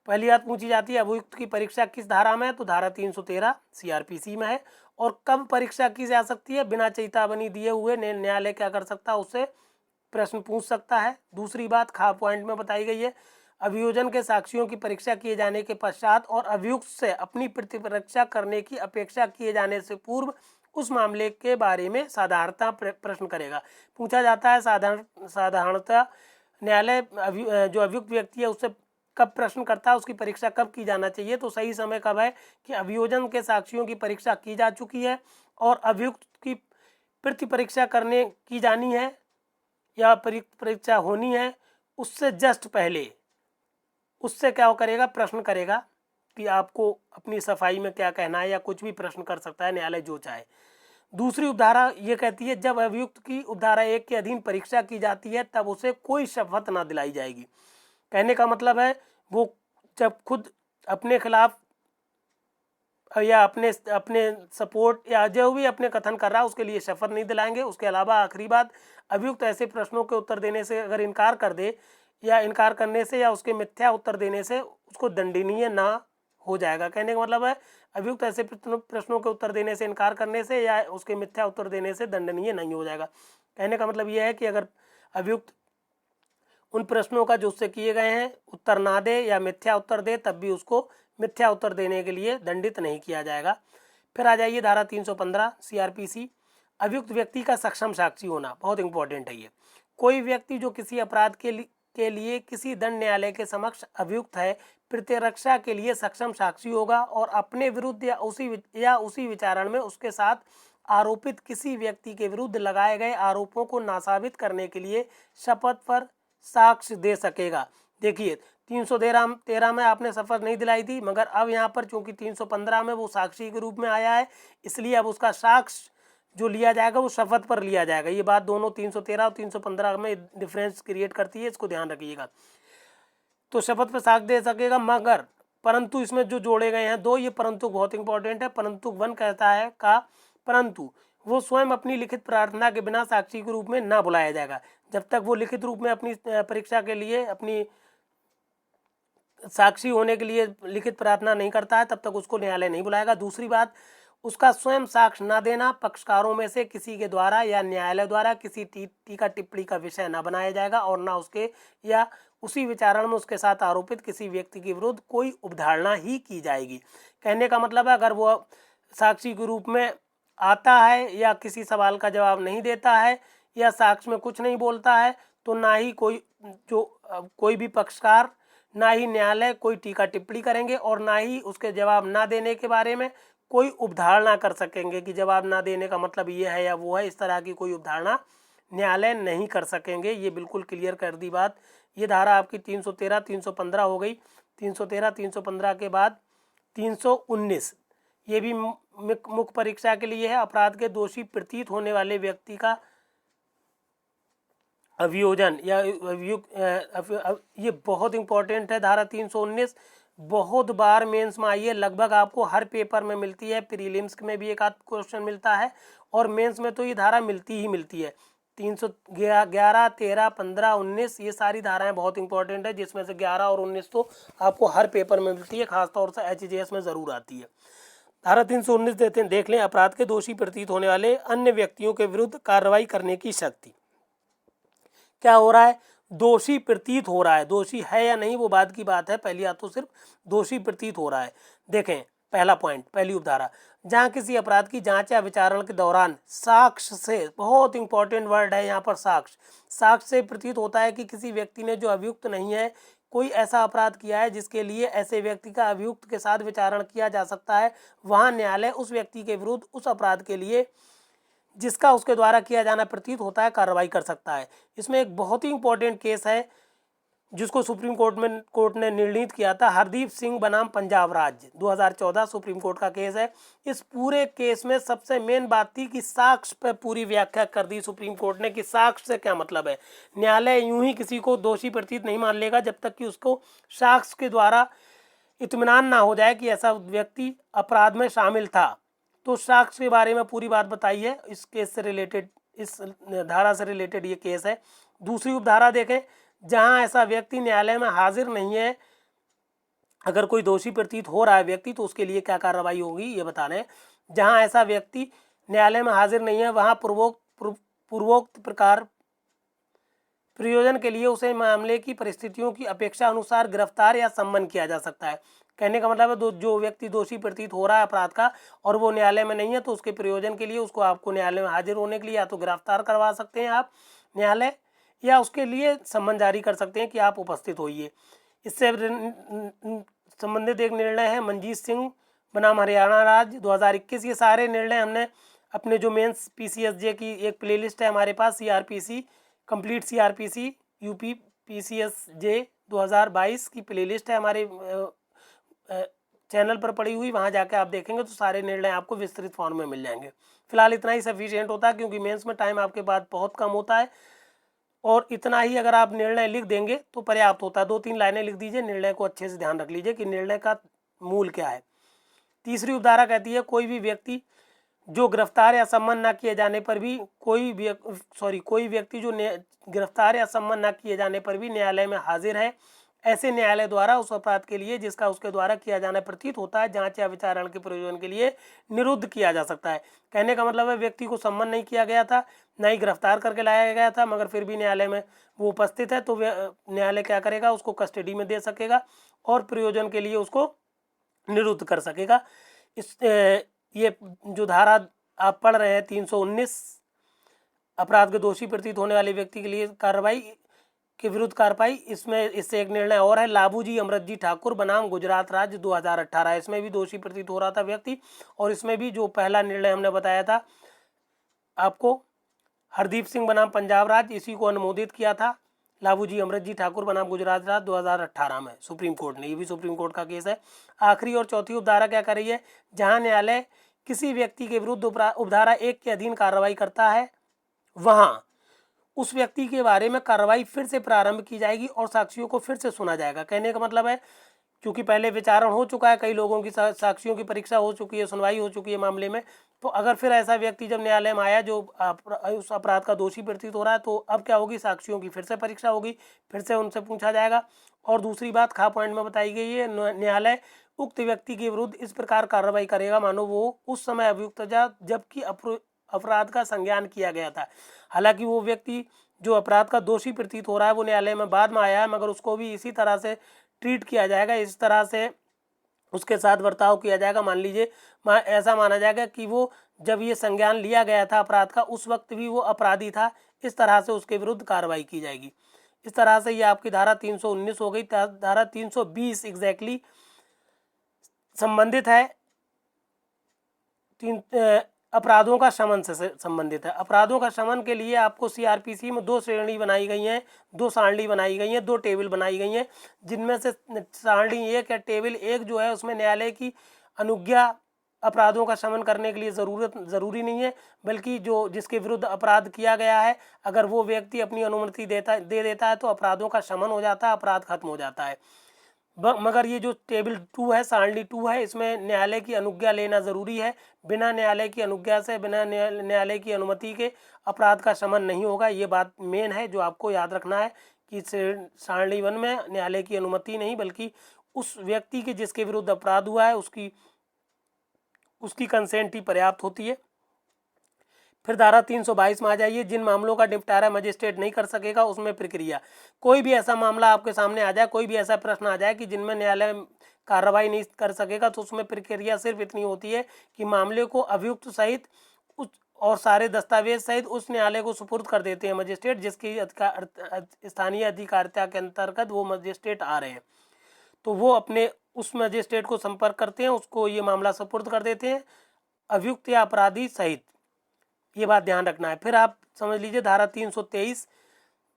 पहली बात पूछी जाती है अभियुक्त की परीक्षा किस धारा में है, तो धारा 313 सीआरपीसी में है। और कब परीक्षा की जा सकती है, बिना चेतावनी दिए हुए न्यायालय क्या कर सकता है, उससे प्रश्न पूछ सकता है। दूसरी बात खा पॉइंट में बताई गई है, अभियोजन के साक्षियों की परीक्षा किए जाने के पश्चात और अभियुक्त से अपनी प्रतिपरीक्षा करने की अपेक्षा किए जाने से पूर्व उस मामले के बारे में साधारणतः प्रश्न करेगा। पूछा जाता है साधारणतः न्यायालय जो अभियुक्त व्यक्ति है उससे कब प्रश्न करता है, उसकी परीक्षा कब की जाना चाहिए, तो सही समय कब है कि अभियोजन के साक्षियों की परीक्षा की जा चुकी है और अभियुक्त की प्रतिपरीक्षा करने की जानी है या परीक्षा होनी है, उससे जस्ट पहले उससे क्या करेगा, प्रश्न करेगा कि आपको अपनी सफाई में क्या कहना है, या कुछ भी प्रश्न कर सकता है न्यायालय जो चाहे। दूसरी उपधारा ये कहती है जब अभियुक्त की उपधारा 1 के अधीन परीक्षा की जाती है तब उसे कोई शपथ ना दिलाई जाएगी। कहने का मतलब है वो जब खुद अपने खिलाफ या अपने सपोर्ट या जो भी अपने कथन कर रहा है उसके लिए शपथ नहीं दिलाएंगे। उसके अलावा आखिरी बात, अभियुक्त ऐसे प्रश्नों के उत्तर देने से अगर इनकार कर दे या इनकार करने से या उसके मिथ्या उत्तर देने से उसको दंडनीय ना हो जाएगा। कहने का मतलब है अभियुक्त ऐसे प्रश्नों के उत्तर देने से इनकार करने से या उसके मिथ्या उत्तर देने से दंडनीय नहीं हो जाएगा। कहने का मतलब यह है कि अगर अभियुक्त उन प्रश्नों का जो उससे किए गए हैं उत्तर ना दे या मिथ्या उत्तर दे तब भी उसको मिथ्या उत्तर देने के लिए दंडित नहीं किया जाएगा। फिर आ जाइए धारा 315 सीआरपीसी, अभियुक्त व्यक्ति का सक्षम साक्षी होना। बहुत इंपॉर्टेंट है ये। कोई व्यक्ति जो किसी अपराध के लिए किसी दंड न्यायालय के समक्ष अभियुक्त है, प्रतिरक्षा के लिए सक्षम साक्षी होगा और अपने विरुद्ध या उसी विचारण में उसके साथ आरोपित किसी व्यक्ति के विरुद्ध लगाए गए आरोपों को नासाबित करने के लिए शपथ पर साक्ष्य दे सकेगा। देखिए 313 में आपने शपथ नहीं दिलाई थी, मगर अब यहाँ पर चूंकि 315 में वो साक्षी के रूप में आया है, इसलिए अब उसका साक्ष्य जो लिया जाएगा वो शपथ पर लिया जाएगा। ये बात दोनों 313 और 315 में डिफरेंस क्रिएट करती है, इसको ध्यान रखिएगा। तो शपथ पर साक्ष्य दे सकेगा, मगर परंतु इसमें जो जोड़े गए हैं दो, ये परंतु बहुत इंपॉर्टेंट है। परंतु 1 कहता है परंतु वो स्वयं अपनी लिखित प्रार्थना के बिना साक्षी के रूप में ना बुलाया जाएगा। जब तक वो लिखित रूप में अपनी परीक्षा के लिए अपनी साक्षी होने के लिए लिखित प्रार्थना नहीं करता है तब तक उसको न्यायालय नहीं बुलाएगा। दूसरी बात, उसका स्वयं साक्ष्य न देना पक्षकारों में से किसी के द्वारा या न्यायालय द्वारा किसी टीका टिप्पणी का विषय न बनाया जाएगा और न उसके या उसी विचारण में उसके साथ आरोपित किसी व्यक्ति के विरुद्ध कोई उपधारणा ही की जाएगी। कहने का मतलब है अगर वो साक्षी के रूप में आता है या किसी सवाल का जवाब नहीं देता है या साक्ष्य में कुछ नहीं बोलता है तो ना ही कोई भी पक्षकार ना ही न्यायालय कोई टीका टिप्पणी करेंगे और ना ही उसके जवाब ना देने के बारे में कोई उपधारणा कर सकेंगे कि जवाब ना देने का मतलब ये है या वो है। इस तरह की कोई उपधारणा न्यायालय नहीं कर सकेंगे। ये बिल्कुल क्लियर कर दी बात। ये धारा आपकी 313 315 हो गई। 313 315 के बाद 319 ये भी मुख्य परीक्षा के लिए है। अपराध के दोषी प्रतीत होने वाले व्यक्ति का अभियोजन या ये बहुत इंपॉर्टेंट है। धारा 319 बहुत बार मेंस में आई है, लगभग आपको हर पेपर में मिलती है। प्रीलिम्स में भी एक आध क्वेश्चन मिलता है और मेंस में तो ये धारा मिलती ही मिलती है। 311 13 15 19 ये सारी धाराएं बहुत इंपॉर्टेंट है, जिसमें से 11 और 19 तो आपको हर पेपर में मिलती है, खासतौर से HJS में ज़रूर आती है। धारा 319 देख लें, अपराध के दोषी प्रतीत होने वाले अन्य व्यक्तियों के विरुद्ध कार्रवाई करने की शक्ति। क्या हो रहा है? दोषी प्रतीत हो रहा है, दोषी है या नहीं वो बाद की बात है, पहली बात तो सिर्फ दोषी प्रतीत हो रहा है। देखें पहला पॉइंट, पहली उपधारा, जहां किसी अपराध की जांच या विचारण के दौरान साक्ष्य से, बहुत इंपॉर्टेंट वर्ड है यहाँ पर साक्ष्य से प्रतीत होता है कि किसी व्यक्ति ने जो अभियुक्त नहीं है कोई ऐसा अपराध किया है जिसके लिए ऐसे व्यक्ति का अभियुक्त के साथ विचारण किया जा सकता है, वहां न्यायालय उस व्यक्ति के विरुद्ध उस अपराध के लिए जिसका उसके द्वारा किया जाना प्रतीत होता है कार्रवाई कर सकता है। इसमें एक बहुत ही इंपॉर्टेंट केस है जिसको सुप्रीम कोर्ट ने निर्णित किया था, हरदीप सिंह बनाम पंजाब राज्य, 2014 सुप्रीम कोर्ट का केस है। इस पूरे केस में सबसे मेन बात थी कि साक्ष्य पर पूरी व्याख्या कर दी सुप्रीम कोर्ट ने कि साक्ष्य से क्या मतलब है। न्यायालय यूं ही किसी को दोषी प्रतीत नहीं मान लेगा जब तक कि उसको साक्ष्य के द्वारा इत्मीनान ना हो जाए कि ऐसा व्यक्ति अपराध में शामिल था। तो साक्ष्य के बारे में पूरी बात बताई है। इस केस से रिलेटेड, इस धारा से रिलेटेड ये केस है। दूसरी उपधारा देखें, जहां ऐसा व्यक्ति न्यायालय में हाजिर नहीं है, अगर कोई दोषी प्रतीत हो रहा है व्यक्ति तो उसके लिए क्या कार्रवाई होगी ये बता रहे हैं। जहां ऐसा व्यक्ति न्यायालय में हाजिर नहीं है वहां पूर्वोक्त प्रकार प्रयोजन के लिए उसे मामले की परिस्थितियों की अपेक्षा अनुसार गिरफ्तार या सम्मन किया जा सकता है। कहने का मतलब है जो व्यक्ति दोषी प्रतीत हो रहा है अपराध का और वो न्यायालय में नहीं है तो उसके प्रयोजन के लिए उसको आपको न्यायालय में हाजिर होने के लिए या तो गिरफ्तार करवा सकते हैं आप न्यायालय, या उसके लिए सम्मन जारी कर सकते हैं कि आप उपस्थित होइए। इससे संबंधित एक निर्णय है मनजीत सिंह बनाम हरियाणा राज्य 2021। ये सारे निर्णय हमने अपने जो मेंस PCSJ की एक प्लेलिस्ट है हमारे पास, CRPC complete CRPC UP PCSJ 2022 की प्लेलिस्ट है हमारे चैनल पर पड़ी हुई, वहाँ जाके आप देखेंगे तो सारे निर्णय आपको विस्तृत फॉर्म में मिल जाएंगे। फिलहाल इतना ही सफिशिएंट होता है क्योंकि मेंस में टाइम आपके पास बहुत कम होता है और इतना ही अगर आप निर्णय लिख देंगे तो पर्याप्त होता है। 2-3 लाइनें लिख दीजिए, निर्णय को अच्छे से ध्यान रख लीजिए कि निर्णय का मूल क्या है। तीसरी उपधारा कहती है कोई भी व्यक्ति जो गिरफ्तार या सम्मन न किए जाने पर भी कोई व्यक्ति जो गिरफ्तार या सम्मन न किए जाने पर भी न्यायालय में हाजिर है, ऐसे न्यायालय द्वारा उस अपराध के लिए जिसका उसके द्वारा किया जाना प्रतीत होता है जांच या विचारण के प्रयोजन के लिए निरुद्ध किया जा सकता है। कहने का मतलब है व्यक्ति को सम्मन नहीं किया गया था, न ही गिरफ्तार करके लाया गया था, मगर फिर भी न्यायालय में वो उपस्थित है तो न्यायालय क्या करेगा, उसको कस्टडी में दे सकेगा और प्रयोजन के लिए उसको निरुद्ध कर सकेगा। ये जो धारा आप पढ़ रहे हैं 319 अपराध के दोषी प्रतीत होने वाले व्यक्ति के लिए कार्रवाई के विरुद्ध कार्रवाई, इसमें इससे एक निर्णय और है लाबूजी अमृतजी ठाकुर बनाम गुजरात राज्य 2018। इसमें भी दोषी प्रतीत हो रहा था व्यक्ति और इसमें भी जो पहला निर्णय हमने बताया था आपको हरदीप सिंह बनाम पंजाब राज्य, इसी को अनुमोदित किया था लाबूजी अमृतजी ठाकुर बनाम गुजरात राज्य 2018 में सुप्रीम कोर्ट ने। ये भी सुप्रीम कोर्ट का केस है। आखिरी और चौथी उपधारा क्या कर रही है, जहां न्यायालय किसी व्यक्ति के विरुद्ध उपधारा 1 के अधीन कार्रवाई करता है वहां उस व्यक्ति के बारे में कार्रवाई फिर से प्रारंभ की जाएगी और साक्षियों को फिर से सुना जाएगा। कहने का मतलब है क्योंकि पहले विचारण हो चुका है, कई लोगों की साक्षियों की परीक्षा हो चुकी है, सुनवाई हो चुकी है मामले में, तो अगर फिर ऐसा व्यक्ति जब न्यायालय में आया जो उस अपराध का दोषी प्रतीत हो रहा है तो अब क्या होगी, साक्षियों की फिर से परीक्षा होगी, फिर से उनसे पूछा जाएगा। और दूसरी बात खा पॉइंट में बताई गई है, न्यायालय उक्त व्यक्ति के विरुद्ध इस प्रकार कार्रवाई करेगा मानो वो उस समय अभियुक्त था जबकि अपराध का संज्ञान किया गया था। हालांकि वो व्यक्ति जो अपराध का दोषी प्रतीत हो रहा है वो न्यायालय में बाद में आया है, मगर उसको भी इसी तरह से ट्रीट किया जाएगा, इस तरह से उसके साथ बर्ताव किया जाएगा। मान लीजिए ऐसा माना जाएगा कि वो जब ये संज्ञान लिया गया था अपराध का उस वक्त भी वो अपराधी था, इस तरह से उसके विरुद्ध कार्रवाई की जाएगी। इस तरह से ये आपकी धारा 319 हो गई। धारा 320 एग्जैक्टली संबंधित है अपराधों का शमन से संबंधित है। अपराधों का शमन के लिए आपको सीआरपीसी में 2 श्रेणी बनाई गई हैं, 2 सारणी बनाई गई हैं, 2 टेबल बनाई गई हैं, जिनमें से सारणी 1 या टेबल 1 जो है उसमें न्यायालय की अनुज्ञा अपराधों का शमन करने के लिए ज़रूरी नहीं है, बल्कि जो जिसके विरुद्ध अपराध किया गया है अगर वो व्यक्ति अपनी अनुमति दे देता है तो अपराधों का शमन हो जाता है, अपराध खत्म हो जाता है। मगर ये जो टेबल 2 है, सारणी 2 है, इसमें न्यायालय की अनुज्ञा लेना ज़रूरी है। बिना न्यायालय की अनुज्ञा से, बिना न्यायालय की अनुमति के अपराध का शमन नहीं होगा। ये बात मेन है जो आपको याद रखना है कि सारणी 1 में न्यायालय की अनुमति नहीं, बल्कि उस व्यक्ति के जिसके विरुद्ध अपराध हुआ है उसकी कंसेंट ही पर्याप्त होती है। फिर धारा 322 में आ जाइए। जिन मामलों का निपटारा मजिस्ट्रेट नहीं कर सकेगा उसमें प्रक्रिया। कोई भी ऐसा मामला आपके सामने आ जाए, कोई भी ऐसा प्रश्न आ जाए कि जिनमें न्यायालय कार्रवाई नहीं कर सकेगा, तो उसमें प्रक्रिया सिर्फ इतनी होती है कि मामले को अभियुक्त सहित और सारे दस्तावेज सहित उस न्यायालय को सुपुर्द कर देते हैं मजिस्ट्रेट जिसकी स्थानीय अधिकारिता के अंतर्गत वो मजिस्ट्रेट आ रहे हैं। तो वो अपने उस मजिस्ट्रेट को संपर्क करते हैं, उसको ये मामला सुपुर्द कर देते हैं अभियुक्त या अपराधी सहित। ये बात ध्यान रखना है। फिर आप समझ लीजिए धारा 323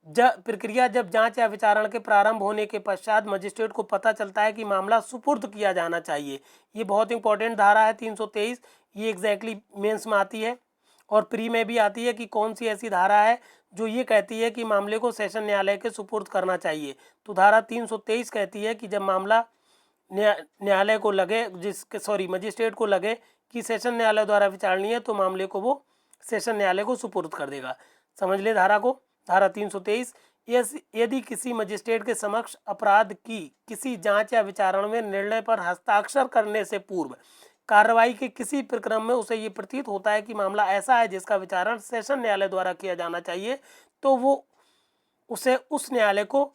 प्रक्रिया। जब जांच या विचारण के प्रारंभ होने के पश्चात मजिस्ट्रेट को पता चलता है कि मामला सुपुर्द किया जाना चाहिए। ये बहुत इंपॉर्टेंट धारा है 323। ये एग्जैक्टली मेंस में आती है और प्री में भी आती है कि कौन सी ऐसी धारा है जो ये कहती है कि मामले को सेशन न्यायालय के सुपुर्द करना चाहिए। तो धारा 323 कहती है कि जब मामला न्यायालय को लगे मजिस्ट्रेट को लगे कि सेशन न्यायालय द्वारा विचारणीय है तो मामले को वो सेशन न्यायालय को सुपुर्द कर देगा। समझ ले धारा को। धारा 323 यदि किसी मजिस्ट्रेट के समक्ष अपराध की किसी जांच या विचारण में निर्णय पर हस्ताक्षर करने से पूर्व कार्रवाई के किसी प्रक्रम में उसे ये प्रतीत होता है कि मामला ऐसा है जिसका विचारण सेशन न्यायालय द्वारा किया जाना चाहिए, तो वो उसे उस न्यायालय को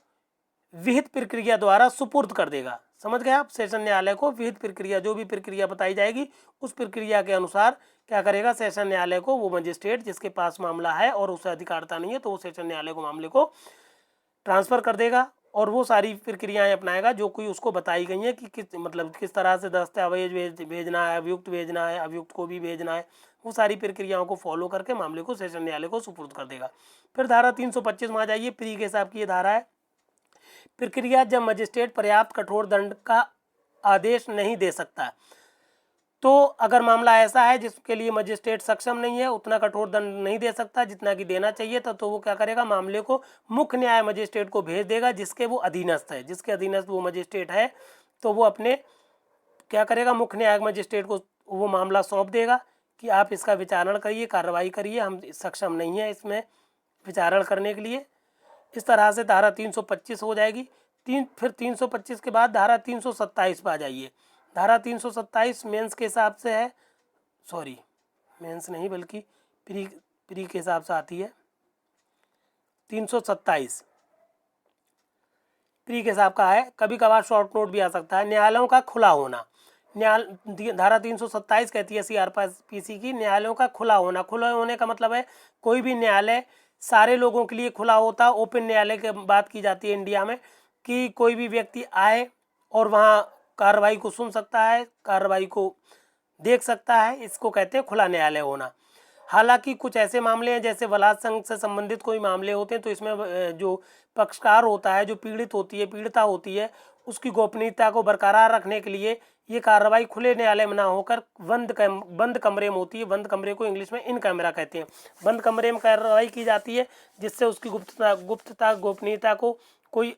विहित प्रक्रिया द्वारा सुपुर्द कर देगा। समझ गए आप। सेशन न्यायालय को विहित प्रक्रिया, जो भी प्रक्रिया बताई जाएगी उस प्रक्रिया के अनुसार क्या करेगा सेशन न्यायालय को, वो मजिस्ट्रेट जिसके पास मामला है और उसे अधिकारता नहीं है तो वो सेशन न्यायालय को मामले को ट्रांसफ़र कर देगा और वो सारी प्रक्रियाएं अपनाएगा जो कोई उसको बताई गई हैं कि किस तरह से दस्तावेज भेजना है, अभियुक्त भेजना है, अभियुक्त को भी भेजना है। वो सारी प्रक्रियाओं को फॉलो करके मामले को सेशन न्यायालय को सुपुर्द कर देगा। फिर धारा 325 में आ जाइए। प्री के हिसाब की ये धारा है। प्रक्रिया। जब मजिस्ट्रेट पर्याप्त कठोर दंड का आदेश नहीं दे सकता, तो अगर मामला ऐसा है जिसके लिए मजिस्ट्रेट सक्षम नहीं है, उतना कठोर दंड नहीं दे सकता जितना कि देना चाहिए था, तो वो क्या करेगा, मामले को मुख्य न्याय मजिस्ट्रेट को भेज देगा जिसके वो अधीनस्थ है। जिसके अधीनस्थ वो मजिस्ट्रेट है तो वो अपने क्या करेगा, मुख्य न्यायिक मजिस्ट्रेट को वो मामला सौंप देगा कि आप इसका विचारण करिए, कार्रवाई करिए, हम सक्षम नहीं है इसमें विचारण करने के लिए। इस तरह से धारा 325 हो जाएगी। फिर 325 के बाद धारा 327 पर आ जाइए। धारा 327 मेंस के हिसाब से है, मेंस नहीं बल्कि प्री के हिसाब से आती है। 327 प्री के हिसाब का है, कभी कभार शॉर्ट नोट भी आ सकता है। न्यायालयों का खुला होना। धारा 327 कहती है सीआरपीसी की, न्यायालयों का खुला होना। खुला होने का मतलब है कोई भी न्यायालय सारे लोगों के लिए खुला होता। ओपन न्यायालय की बात की जाती है इंडिया में कि कोई भी व्यक्ति आए और वहाँ कार्रवाई को सुन सकता है, कार्रवाई को देख सकता है, इसको कहते हैं खुला न्यायालय होना। हालांकि कुछ ऐसे मामले हैं जैसे बलात्कार संघ से संबंधित कोई मामले होते हैं तो इसमें जो पक्षकार होता है, जो पीड़िता होती है, उसकी गोपनीयता को बरकरार रखने के लिए ये कार्रवाई खुले न्यायालय में ना होकर बंद कमरे में होती है। बंद कमरे को इंग्लिश में इन कैमरा कहते हैं। बंद कमरे में कार्रवाई की जाती है जिससे उसकी गुप्तता गोपनीयता को कोई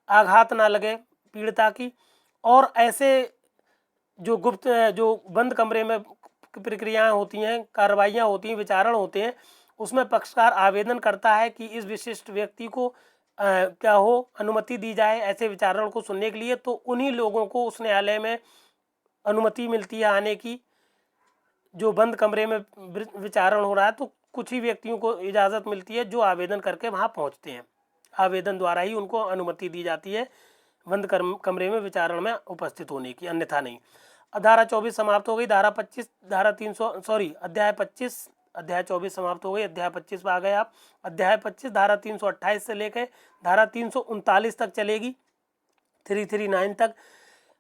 आघात ना लगे पीड़िता की। और ऐसे जो बंद कमरे में प्रक्रियाएं होती हैं, कार्रवाइयाँ होती हैं, विचारण होते हैं, उसमें पक्षकार आवेदन करता है कि इस विशिष्ट व्यक्ति को अनुमति दी जाए ऐसे विचारण को सुनने के लिए। तो उन्हीं लोगों को उस न्यायालय में अनुमति मिलती है आने की, जो बंद कमरे में विचारण हो रहा है, तो कुछ ही व्यक्तियों को इजाज़त मिलती है जो आवेदन करके वहाँ पहुँचते हैं। आवेदन द्वारा ही उनको अनुमति दी जाती है बंद कमरे में विचारण में उपस्थित होने की, अन्यथा नहीं। धारा 24 समाप्त हो गई। धारा 25 धारा 300 सॉरी अध्याय 25 अध्याय 24 समाप्त हो गई। अध्याय 25 में आ गए आप। अध्याय 25 धारा 328 से लेकर धारा 339 तक चलेगी, 339 तक।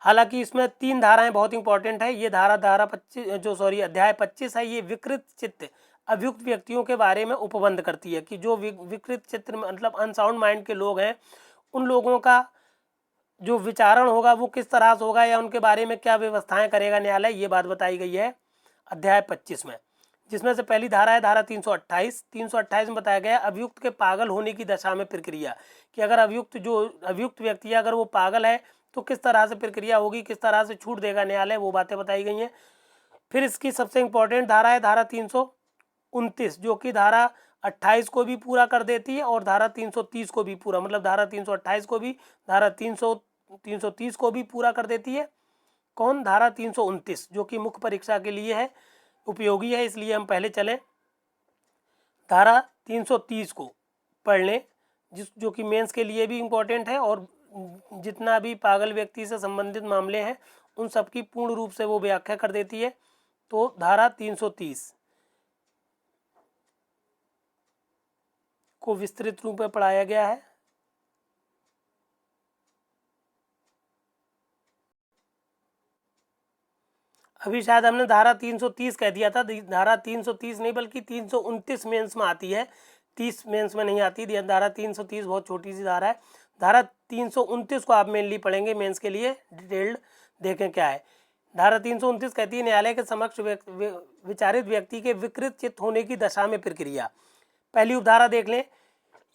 हालांकि इसमें 3 धाराएं बहुत इंपॉर्टेंट है। ये धारा 25 अध्याय 25 है, ये विकृत चित्त अभियुक्त व्यक्तियों के बारे में उपबंध करती है कि जो विकृत चित्त मतलब अनसाउंड माइंड के लोग हैं, उन लोगों का जो विचारण होगा वो किस तरह से होगा या उनके बारे में क्या व्यवस्थाएं करेगा न्यायालय, ये बात बताई गई है अध्याय 25 में। जिसमें से पहली धारा है धारा 328 में बताया गया अभियुक्त के पागल होने की दशा में प्रक्रिया, कि अगर अभियुक्त व्यक्ति है अगर वो पागल है तो किस तरह से प्रक्रिया होगी, किस तरह से छूट देगा न्यायालय, वो बातें बताई गई हैं। फिर इसकी सबसे इम्पोर्टेंट धारा है धारा 329, जो कि धारा 28 को भी पूरा कर देती है और धारा 330 को भी पूरा, मतलब धारा 328 को भी, धारा 330 को भी पूरा कर देती है। कौन? धारा 329, जो कि मुख्य परीक्षा के लिए है, उपयोगी है, इसलिए हम पहले चले धारा 330 को पढ़ लें, जो कि मेंस के लिए भी इम्पोर्टेंट है और जितना भी पागल व्यक्ति से संबंधित मामले हैं उन सब की पूर्ण रूप से वो व्याख्या कर देती है। तो धारा 330 को विस्तृत रूप में पढ़ाया गया है। अभी शायद हमने धारा 330 कह दिया था, धारा 330 नहीं बल्कि 329 मेंस में आती है, 30 मेंस में नहीं आती। धारा 330 बहुत छोटी सी धारा है। धारा 329 को आप मेनली पढ़ेंगे मेंस के लिए, डिटेल्ड देखें क्या है। धारा 329 कहती है न्यायालय के समक्ष विचारित व्यक्ति के विकृत चित्त होने की दशा में प्रक्रिया। पहली उपधारा देख लें,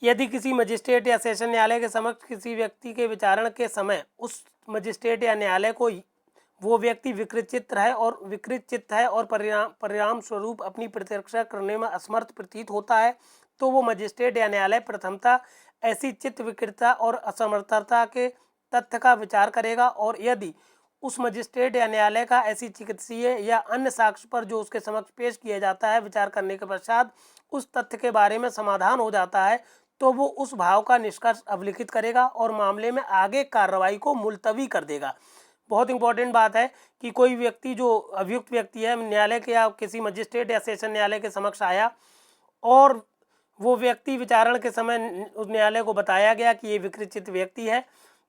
यदि किसी मजिस्ट्रेट या सेशन न्यायालय के समक्ष किसी व्यक्ति के विचारण के समय उस मजिस्ट्रेट या न्यायालय को वो व्यक्ति विकृत चित्त है और परिणाम स्वरूप अपनी प्रतिरक्षा करने में असमर्थ प्रतीत होता है, तो वो मजिस्ट्रेट या न्यायालय प्रथमतः ऐसी चित्त विकृतता और असमर्थता के तथ्य का विचार करेगा, और यदि उस मजिस्ट्रेट या न्यायालय का ऐसी चिकित्सीय या अन्य साक्ष्य पर जो उसके समक्ष पेश किया जाता है विचार करने के पश्चात उस तथ्य के बारे में समाधान हो जाता है, तो वो उस भाव का निष्कर्ष अवलिखित करेगा और मामले में आगे कार्रवाई को मुलतवी कर देगा। बहुत इंपॉर्टेंट बात है कि कोई व्यक्ति जो अभियुक्त व्यक्ति है न्यायालय के या किसी मजिस्ट्रेट या सेशन न्यायालय के समक्ष आया और वो व्यक्ति विचारण के समय उस न्यायालय को बताया गया कि ये विकृत चित्त व्यक्ति है,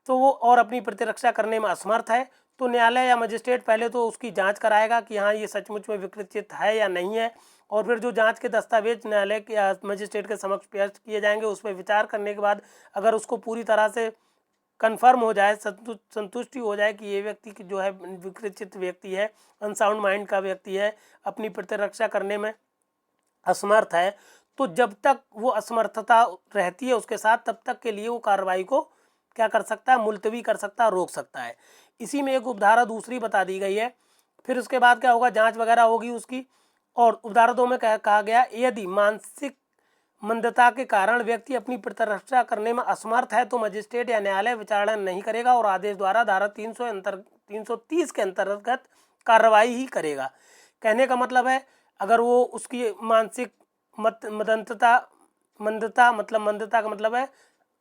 तो वो और अपनी प्रतिरक्षा करने में असमर्थ है, तो न्यायालय या मजिस्ट्रेट पहले तो उसकी जांच कराएगा कि हाँ ये सचमुच में विकृत चित्त है या नहीं है, और फिर जो जांच के दस्तावेज न्यायालय के मजिस्ट्रेट के समक्ष पेश किए जाएंगे उस पर विचार करने के बाद अगर उसको पूरी तरह से कन्फर्म हो जाए, संतुष्टि हो जाए कि ये व्यक्ति की जो है विकृत चित्त व्यक्ति है, अनसाउंड माइंड का व्यक्ति है, अपनी प्रतिरक्षा करने में असमर्थ है, तो जब तक वो असमर्थता रहती है उसके साथ तब तक के लिए वो कार्रवाई को क्या कर सकता है, मुलतवी कर सकता है, रोक सकता है। इसी में एक उपधारा दूसरी बता दी गई है। फिर उसके बाद क्या होगा, जांच वगैरह होगी उसकी, और उपधारा 2 में कहा गया यदि मानसिक मंदता के कारण व्यक्ति अपनी प्रतिरक्षा करने में असमर्थ है तो मजिस्ट्रेट या न्यायालय विचारणा नहीं करेगा और आदेश द्वारा धारा 330 के अंतर्गत कार्रवाई ही करेगा। कहने का मतलब है अगर वो उसकी मानसिक मंदता का मतलब है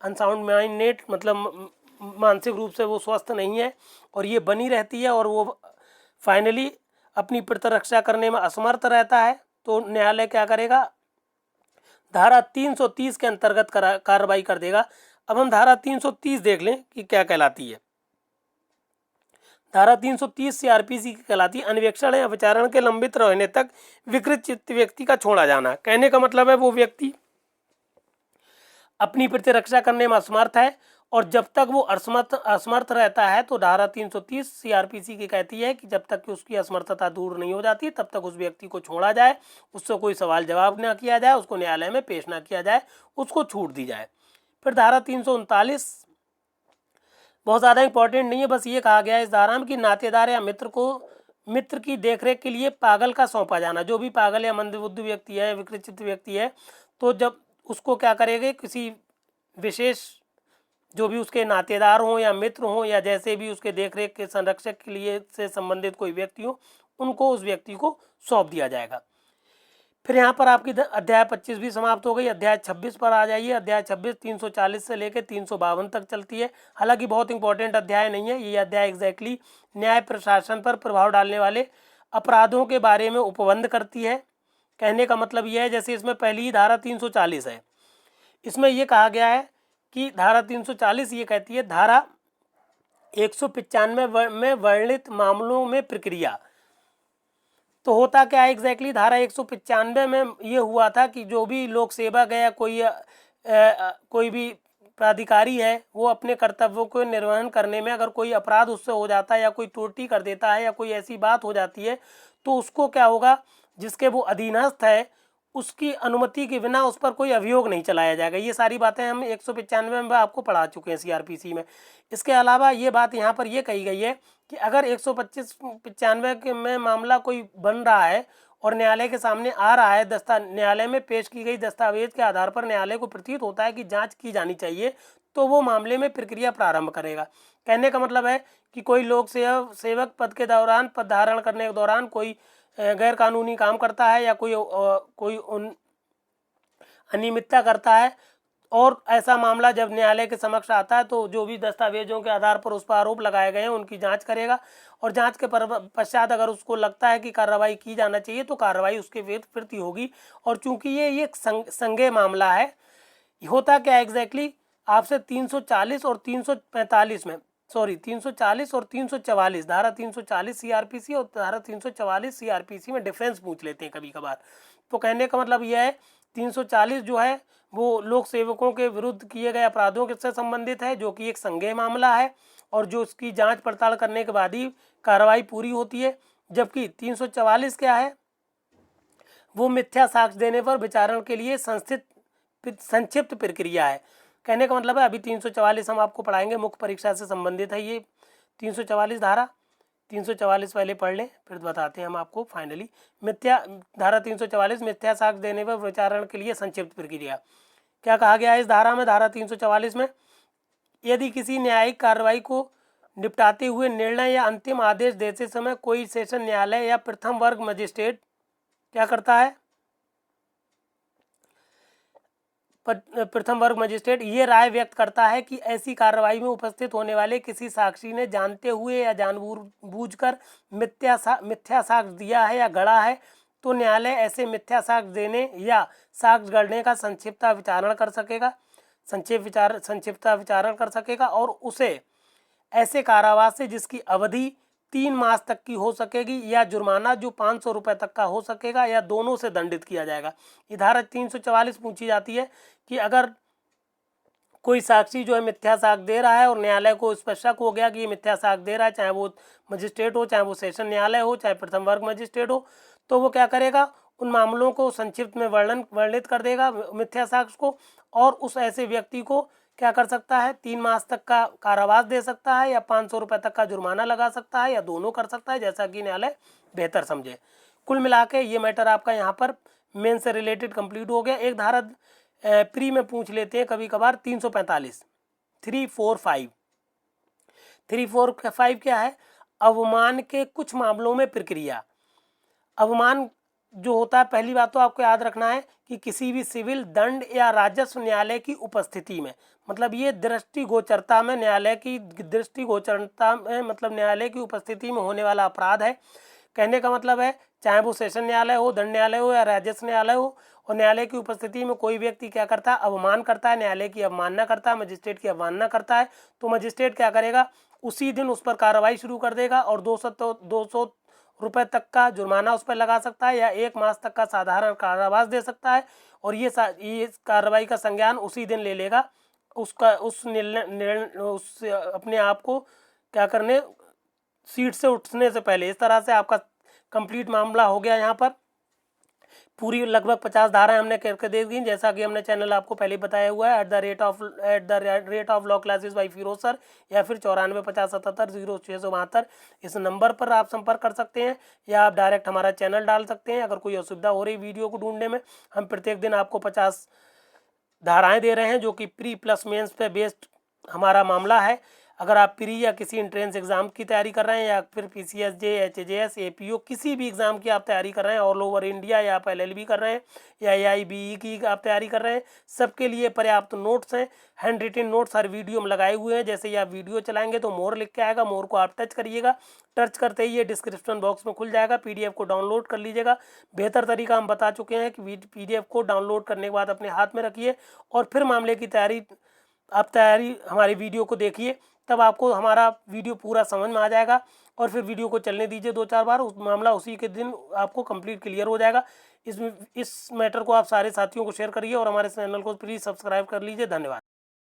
अनसाउंड माइंडेड, मतलब मानसिक रूप से वो स्वस्थ नहीं है और ये बनी रहती है और वो फाइनली अपनी प्रतिरक्षा करने में असमर्थ रहता है, तो न्यायालय क्या करेगा, धारा 330 के अंतर्गत कार्रवाई कर देगा। अब हम धारा 330 देख लें कि क्या कहलाती है। धारा 330 सीआरपीसी की कहलाती है अन्वेषण या विचारण के लंबित रहने तक विकृत चित्त व्यक्ति का छोड़ा जाना। कहने का मतलब है वो व्यक्ति अपनी प्रतिरक्षा करने में असमर्थ है और जब तक वो असमर्थ रहता है तो धारा 330 सीआरपीसी की कहती है कि जब तक कि उसकी असमर्थता दूर नहीं हो जाती तब तक उस व्यक्ति को छोड़ा जाए, उससे कोई सवाल जवाब ना किया जाए, उसको न्यायालय में पेश ना किया जाए, उसको छूट दी जाए। फिर धारा 339 बहुत ज़्यादा इंपॉर्टेंट नहीं है, बस ये कहा गया है इस धारा में कि नातेदार या मित्र की देखरेख के लिए पागल का सौंपा जाना। जो भी पागल या मंदबुद्धि व्यक्ति है, विकृत चित्त व्यक्ति है, तो जब उसको क्या करेंगे, किसी विशेष जो भी उसके नातेदार हों या मित्र हों या जैसे भी उसके देखरेख के संरक्षक के लिए से संबंधित कोई व्यक्ति हो, उनको उस व्यक्ति को सौंप दिया जाएगा। फिर यहाँ पर आपकी अध्याय 25 भी समाप्त हो गई। अध्याय 26 पर आ जाइए। अध्याय 26 340 से लेकर 352 तक चलती है। हालांकि बहुत इंपॉर्टेंट अध्याय नहीं है ये अध्याय, एग्जैक्टली न्याय प्रशासन पर प्रभाव डालने वाले अपराधों के बारे में उपबंध करती है। कहने का मतलब यह है, जैसे इसमें पहली ही धारा 340 है, इसमें यह कहा गया है कि धारा 340 ये कहती है, धारा 195 में वर्णित मामलों में प्रक्रिया। तो होता क्या है एग्जैक्टली, धारा 195 में ये हुआ था कि जो भी लोक सेवक है या कोई भी प्राधिकारी है, वो अपने कर्तव्यों को निर्वहन करने में अगर कोई अपराध उससे हो जाता है या कोई त्रुटि कर देता है या कोई ऐसी बात हो जाती है, तो उसको क्या होगा, जिसके वो अधीनस्थ है उसकी अनुमति के बिना उस पर कोई अभियोग नहीं चलाया जाएगा। ये सारी बातें हम 195 में आपको पढ़ा चुके हैं सीआरपीसी में। इसके अलावा ये बात यहाँ पर ये कही गई है कि अगर 125-95 में मामला कोई बन रहा है और न्यायालय के सामने आ रहा है, न्यायालय में पेश की गई दस्तावेज के आधार पर न्यायालय को प्रतीत होता है कि जांच की जानी चाहिए, तो वो मामले में प्रक्रिया प्रारंभ करेगा। कहने का मतलब है कि कोई लोक सेवक पद के दौरान, पद धारण करने के दौरान कोई गैर कानूनी काम करता है या कोई अनियमितता करता है और ऐसा मामला जब न्यायालय के समक्ष आता है, तो जो भी दस्तावेजों के आधार पर उस पर आरोप लगाए गए हैं उनकी जांच करेगा और जांच के पश्चात अगर उसको लगता है कि कार्रवाई की जाना चाहिए तो कार्रवाई उसके प्रति होगी। और चूंकि ये संज्ञेय मामला है, होता क्या एग्जैक्टली, आपसे 340 और 345 में 340 और 344, धारा 340 सीआरपीसी और धारा 344 सीआरपीसी में डिफरेंस पूछ लेते हैं कभी कभार। तो कहने का मतलब यह है 340 जो है वो लोक सेवकों के विरुद्ध किए गए अपराधों से संबंधित है, जो कि एक संज्ञेय मामला है और जो उसकी जांच पड़ताल करने के बाद ही कार्रवाई पूरी होती है। जबकि 344 क्या है, वो मिथ्या साक्ष्य देने पर विचारण के लिए संक्षिप्त प्रक्रिया है। कहने का मतलब है अभी 344 हम आपको पढ़ाएंगे, मुख्य परीक्षा से संबंधित है ये 344 धारा। 344 पहले पढ़ लें फिर बताते हैं हम आपको फाइनली। धारा 344 मिथ्या साक्ष्य देने पर विचारण के लिए संक्षिप्त प्रक्रिया। क्या कहा गया है इस धारा में, धारा 344 में, यदि किसी न्यायिक कार्रवाई को निपटाते हुए निर्णय या अंतिम आदेश देते समय कोई सेशन न्यायालय या प्रथम वर्ग मजिस्ट्रेट क्या करता है, प्रथम वर्ग मजिस्ट्रेट ये राय व्यक्त करता है कि ऐसी कार्रवाई में उपस्थित होने वाले किसी साक्षी ने जानते हुए या जानबूझकर मिथ्या साक्ष्य दिया है या गढ़ा है, तो न्यायालय ऐसे मिथ्या साक्ष्य देने या साक्ष्य गढ़ने का संक्षिप्त विचारण कर सकेगा और उसे ऐसे कारावास से जिसकी अवधि 3 मास तक की हो सकेगी या जुर्माना जो 500 रुपये तक का हो सकेगा या दोनों से दंडित किया जाएगा। ये धारा 344 पूछी जाती है कि अगर कोई साक्षी जो है मिथ्या साक्ष्य दे रहा है और न्यायालय को इस पर शक हो गया कि ये मिथ्या साक्ष्य दे रहा है, चाहे वो मजिस्ट्रेट हो, चाहे वो सेशन न्यायालय हो, चाहे प्रथम वर्ग मजिस्ट्रेट हो, तो वो क्या करेगा, उन मामलों को संक्षिप्त में वर्णित कर देगा मिथ्या साक्ष्य को, और उस ऐसे व्यक्ति को क्या कर सकता है, 3 मास तक का कारावास दे सकता है या 500 रुपये तक का जुर्माना लगा सकता है या दोनों कर सकता है, जैसा कि न्यायालय बेहतर समझे। कुल मिला के ये मैटर आपका यहाँ पर मेन से रिलेटेड कंप्लीट हो गया। एक धारा प्री में पूछ लेते हैं कभी कभार, 345 345 क्या है, अवमान के कुछ मामलों में प्रक्रिया। अवमान जो होता है, पहली बात तो आपको याद रखना है कि किसी भी सिविल, दंड या राजस्व न्यायालय की उपस्थिति में, मतलब ये दृष्टिगोचरता में, न्यायालय की दृष्टिगोचरता में मतलब न्यायालय की उपस्थिति में होने वाला अपराध है। कहने का मतलब है चाहे वो सेशन न्यायालय हो, दंड न्यायालय हो या राजस्व न्यायालय हो, और न्यायालय की उपस्थिति में कोई व्यक्ति क्या करता है, अवमान करता है, न्यायालय की अवमानना करता है, मजिस्ट्रेट की अवमानना करता है, तो मजिस्ट्रेट क्या करेगा, उसी दिन उस पर कार्रवाई शुरू कर देगा और 200 रुपये तक का जुर्माना उस पर लगा सकता है या 1 मास तक का साधारण कारावास दे सकता है, और ये कार्रवाई का संज्ञान उसी दिन ले लेगा, उसका उस अपने आप को क्या करने, सीट से उठने से पहले। इस तरह से आपका कंप्लीट मामला हो गया। यहाँ पर पूरी लगभग 50 धाराएं हमने करके दे दी, जैसा कि हमने चैनल आपको पहले बताया हुआ है, @rate of law classes by Firoz sir, या फिर 9450770672 इस नंबर पर आप संपर्क कर सकते हैं, या आप डायरेक्ट हमारा चैनल डाल सकते हैं। अगर कोई असुविधा हो रही वीडियो को ढूंढने में, हम प्रत्येक दिन आपको 50 धाराएं दे रहे हैं जो कि प्री प्लस मेंस पे बेस्ड हमारा मामला है। अगर आप प्री या किसी एंट्रेंस एग्ज़ाम की तैयारी कर रहे हैं या फिर PCSJ, HJS, APO किसी भी एग्ज़ाम की आप तैयारी कर रहे हैं, ऑल ओवर इंडिया, या आप LLB कर रहे हैं या AIBE की आप तैयारी कर रहे हैं, सबके लिए पर्याप्त नोट्स हैं। हैंड रिटन नोट्स हर वीडियो में लगाए हुए हैं। जैसे ही आप वीडियो चलाएंगे तो मोर लिख के आएगा, मोर को आप टच करिएगा, टच करते ही ये डिस्क्रिप्शन बॉक्स में खुल जाएगा, PDF को डाउनलोड कर लीजिएगा। बेहतर तरीका हम बता चुके हैं कि PDF को डाउनलोड करने के बाद अपने हाथ में रखिए और फिर मामले की तैयारी हमारी वीडियो को देखिए, तब आपको हमारा वीडियो पूरा समझ में आ जाएगा। और फिर वीडियो को चलने दीजिए 2-4 बार, उस मामला उसी के दिन आपको कंप्लीट क्लियर हो जाएगा। इस मैटर को आप सारे साथियों को शेयर करिए और हमारे चैनल को प्लीज़ सब्सक्राइब कर लीजिए। धन्यवाद।